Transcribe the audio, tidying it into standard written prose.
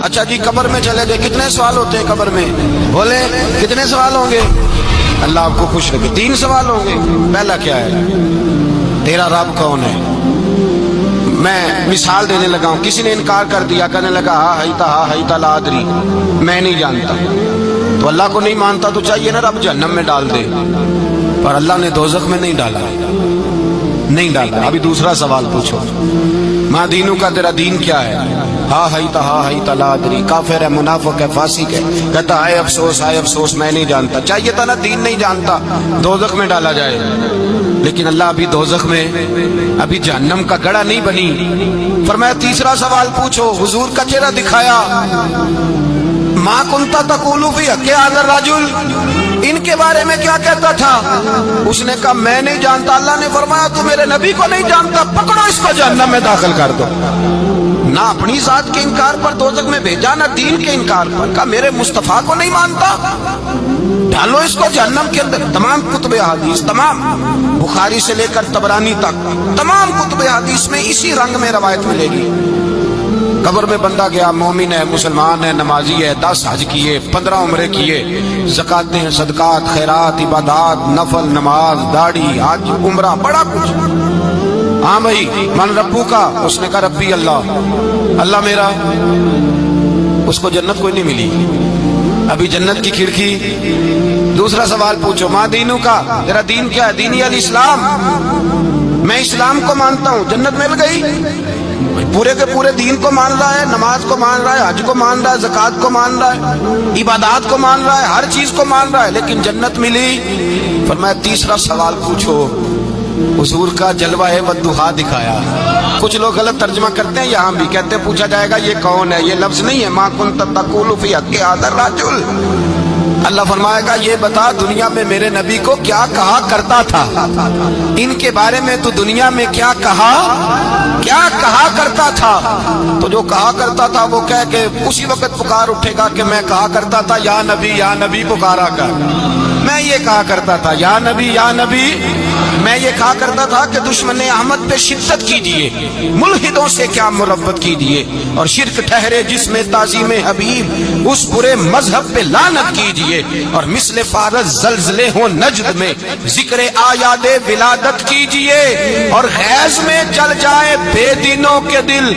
اچھا جی قبر میں چلے گئے، کتنے سوال ہوتے ہیں قبر میں؟ بولے کتنے سوال ہوں گے؟ اللہ آپ کو خوش رکھے، 3 سوال ہوں گے۔ پہلا کیا ہے؟ تیرا رب کون ہے؟ میں مثال دینے لگا ہوں، کسی نے انکار کر دیا، کہنے لگا ہا ہیتا لا ادری، میں نہیں جانتا۔ تو اللہ کو نہیں مانتا تو چاہیے نا رب جہنم میں ڈال دے، پر اللہ نے دوزخ میں نہیں ڈالا، نہیں ڈالا۔ ابھی دوسرا سوال پوچھو، ماں دینوں کا، تیرا دین کیا ہے؟ ہا ہیتا لا ادری، کافر ہے، منافق ہے، فاسق ہے، کہتا ہے ہائے افسوس میں نہیں جانتا۔ چاہیے تھا نا دین نہیں جانتا دوزخ میں ڈالا جائے، لیکن اللہ ابھی دوزخ میں، ابھی جہنم کا گڑھا نہیں بنی۔ فرمایا تیسرا سوال پوچھو، حضور کا چہرہ دکھایا، ما کنتا تقول فی حق ھذا الرجل، ان کے بارے میں کیا کہتا تھا؟ اس نے کہا میں نہیں جانتا۔ اللہ نے فرمایا تو میرے نبی کو نہیں جانتا، پکڑو اس کو جہنم میں داخل کر دو۔ نہ اپنی ذات کے انکار پر دوزخ میں بھیجا، نہ دین کے انکار پر، کہا میرے مصطفیٰ کو نہیں مانتا، ڈالو اس کو جہنم کے اندر۔ تمام کتب حدیث، تمام بخاری سے لے کر طبرانی تک، تمام کتب حدیث میں اسی رنگ میں روایت ملے گی۔ قبر میں بندہ گیا، مومن ہے، مسلمان ہے، نمازی ہے، 10 حج کیے، 15 عمرے کیے، زکاتیں، صدقات، خیرات، عبادات، نفل، نماز، داڑھی، حج، عمرہ، بڑا کچھ۔ ہاں بھائی من ربو کا، اس نے کہا ربی اللہ، اللہ میرا۔ اس کو جنت کوئی نہیں ملی، ابھی جنت کی کھڑکی۔ دوسرا سوال پوچھو، ماں دینوں کا، تیرا دین کیا ہے؟ دینی الاسلام، میں اسلام کو مانتا ہوں، جنت مل گئی۔ پورے کے پورے دین کو مان رہا ہے، نماز کو مان رہا ہے، حج کو مان رہا ہے، زکات کو مان رہا ہے، عبادات کو مان رہا ہے، ہر چیز کو مان رہا ہے، لیکن جنت ملی۔ فرمایا تیسرا سوال پوچھو، حضور کا جلوہ والضحیٰ دکھایا۔ کچھ لوگ غلط ترجمہ کرتے ہیں، یہاں بھی کہتے ہیں پوچھا جائے گا یہ کون ہے، یہ لفظ نہیں ہے، ما کنت تقول فی حق ھذا الرجل۔ اللہ فرمائے گا یہ بتا دنیا میں میرے نبی کو کیا کہا کرتا تھا، ان کے بارے میں تو دنیا میں کیا کہا کرتا تھا۔ تو جو کہا کرتا تھا وہ کہہ کے اسی وقت پکار اٹھے گا کہ میں کہا کرتا تھا یا نبی پکارا کر، میں یہ کہا کرتا تھا یا نبی، میں یہ کہا کرتا تھا کہ دشمن احمد پہ شدت کیجئے، ملحدوں سے کیا مربت کیجئے، اور شرک ٹھہرے جس میں تعظیم حبیب، اس برے مذہب پہ لعنت کیجئے، اور مثل فارس زلزلے ہوں نجد میں ذکر آیات ولادت کیجئے، اور غیظ میں جل جائے بے دینوں کے دل۔